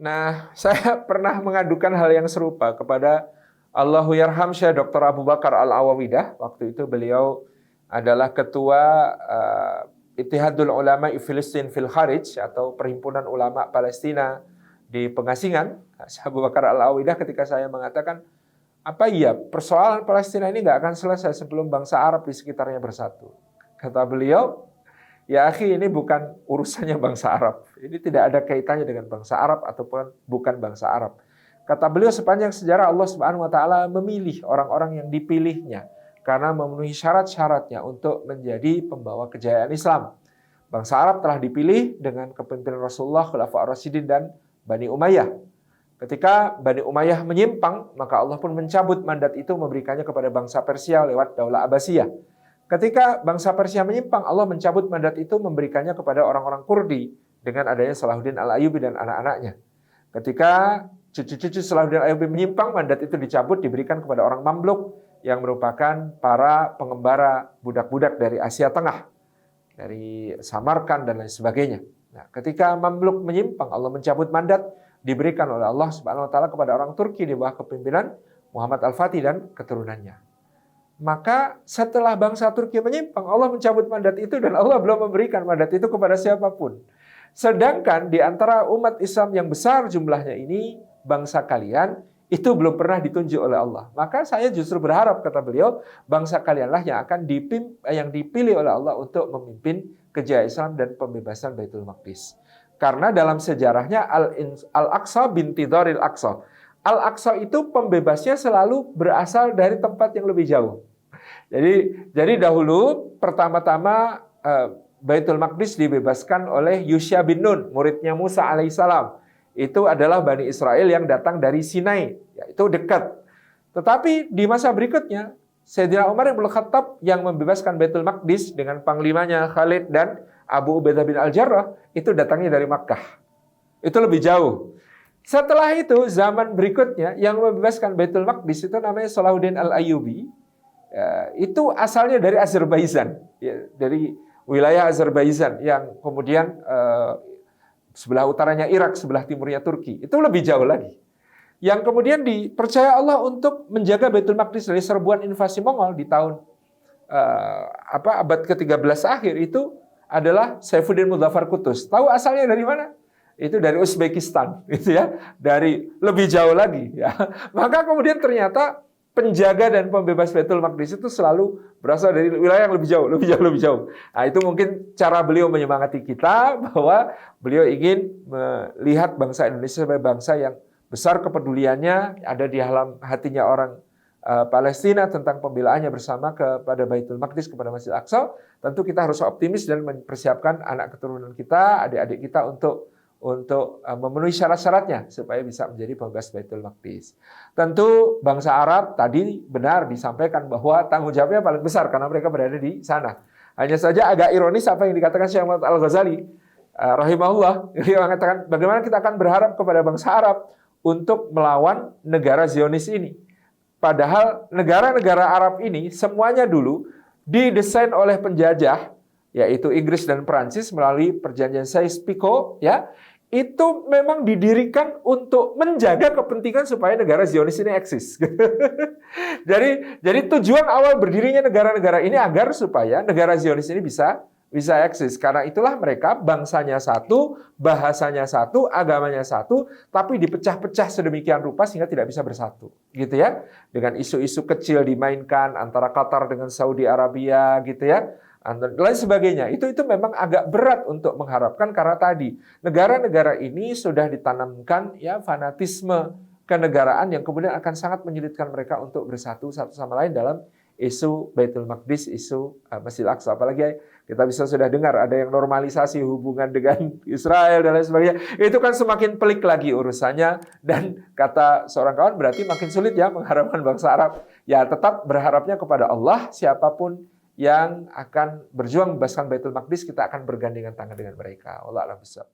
Nah, saya pernah mengadukan hal yang serupa kepada Allahyarham Syekh Dr. Abu Bakar Al-Awawidah. Waktu itu beliau adalah ketua Ittihadul Ulama Filistin fil Kharij atau Perhimpunan Ulama Palestina di pengasingan. Syekh Abu Bakar Al-Awawidah ketika saya mengatakan, apa iya persoalan Palestina ini nggak akan selesai sebelum bangsa Arab di sekitarnya bersatu. Kata beliau, ya akhi, ini bukan urusannya bangsa Arab. Ini tidak ada kaitannya dengan bangsa Arab ataupun bukan bangsa Arab. Kata beliau, sepanjang sejarah Allah Subhanahu wa taala memilih orang-orang yang dipilihnya karena memenuhi syarat-syaratnya untuk menjadi pembawa kejayaan Islam. Bangsa Arab telah dipilih dengan kepemimpinan Rasulullah, Khulafaur Rasyidin dan Bani Umayyah. Ketika Bani Umayyah menyimpang, maka Allah pun mencabut mandat itu memberikannya kepada bangsa Persia lewat Daulah Abbasiyah. Ketika bangsa Persia menyimpang, Allah mencabut mandat itu memberikannya kepada orang-orang Kurdi dengan adanya Salahuddin Al-Ayyubi dan anak-anaknya. Ketika cucu-cucu Salahuddin Al-Ayyubi menyimpang, mandat itu dicabut diberikan kepada orang Mamluk yang merupakan para pengembara budak-budak dari Asia Tengah, dari Samarkand dan lain sebagainya. Nah, ketika Mamluk menyimpang, Allah mencabut mandat diberikan oleh Allah Subhanahu wa taala kepada orang Turki di bawah kepemimpinan Muhammad Al-Fatih dan keturunannya. Maka setelah bangsa Turki menyimpang, Allah mencabut mandat itu dan Allah belum memberikan mandat itu kepada siapapun. Sedangkan di antara umat Islam yang besar jumlahnya ini, bangsa kalian itu belum pernah ditunjuk oleh Allah. Maka saya justru berharap, kata beliau, bangsa kalianlah yang akan dipilih oleh Allah untuk memimpin kejayaan Islam dan pembebasan Baitul Maqdis. Karena dalam sejarahnya Al-Aqsa binti Dharil Aqsa. Al-Aqsa itu pembebasnya selalu berasal dari tempat yang lebih jauh. Jadi dahulu pertama-tama Baitul Maqdis dibebaskan oleh Yusya bin Nun, muridnya Musa alaihissalam. Itu adalah Bani Israel yang datang dari Sinai, yaitu dekat. Tetapi di masa berikutnya, Sayyidina Umar bin Khattab yang membebaskan Baitul Maqdis dengan panglimanya Khalid dan Abu Ubaidah bin Al-Jarrah, itu datangnya dari Makkah. Itu lebih jauh. Setelah itu, zaman berikutnya yang membebaskan Baitul Maqdis itu namanya Salahuddin Al-Ayyubi. Itu asalnya dari Azerbaijan, dari wilayah Azerbaijan yang kemudian sebelah utaranya Irak, sebelah timurnya Turki. Itu lebih jauh lagi. Yang kemudian dipercaya Allah untuk menjaga Baitul Maqdis dari serbuan invasi Mongol di tahun abad ke-13 akhir itu adalah Saifuddin Muzaffar Qutuz. Tahu asalnya dari mana? Itu dari Uzbekistan, gitu ya, dari lebih jauh lagi. Ya. Maka kemudian ternyata penjaga dan pembebas Baitul Maqdis itu selalu berasal dari wilayah yang lebih jauh. Nah, itu mungkin cara beliau menyemangati kita bahwa beliau ingin melihat bangsa Indonesia sebagai bangsa yang besar kepeduliannya, ada di dalam hatinya orang Palestina tentang pembelaannya bersama kepada Baitul Maqdis, kepada Masjid Aqsa. Tentu kita harus optimis dan mempersiapkan anak keturunan kita, adik-adik kita untuk memenuhi syarat-syaratnya supaya bisa menjadi pembebas Baitul Maqdis. Tentu bangsa Arab tadi benar disampaikan bahwa tanggung jawabnya paling besar karena mereka berada di sana. Hanya saja agak ironis apa yang dikatakan Syekh Muhammad Al-Ghazali rahimahullah, dia mengatakan bagaimana kita akan berharap kepada bangsa Arab untuk melawan negara Zionis ini. Padahal negara-negara Arab ini semuanya dulu didesain oleh penjajah, yaitu Inggris dan Perancis melalui perjanjian Sykes-Picot, ya. Itu memang didirikan untuk menjaga kepentingan supaya negara Zionis ini eksis. Jadi tujuan awal berdirinya negara-negara ini agar supaya negara Zionis ini bisa eksis. Karena itulah mereka bangsanya satu, bahasanya satu, agamanya satu, tapi dipecah-pecah sedemikian rupa sehingga tidak bisa bersatu, gitu ya. Dengan isu-isu kecil dimainkan antara Qatar dengan Saudi Arabia, gitu ya. Dan lain sebagainya. Itu memang agak berat untuk mengharapkan karena tadi negara-negara ini sudah ditanamkan ya fanatisme kenegaraan yang kemudian akan sangat menyulitkan mereka untuk bersatu satu sama lain dalam isu Baitul Maqdis, isu Masjid Aqsa. Apalagi kita bisa sudah dengar ada yang normalisasi hubungan dengan Israel dan lain sebagainya. Itu kan semakin pelik lagi urusannya. Dan kata seorang kawan berarti makin sulit ya mengharapkan bangsa Arab. Ya tetap berharapnya kepada Allah, siapapun yang akan berjuang membebaskan Baitul Maqdis, kita akan bergandengan tangan dengan mereka. Wallahu a'lam bishawab.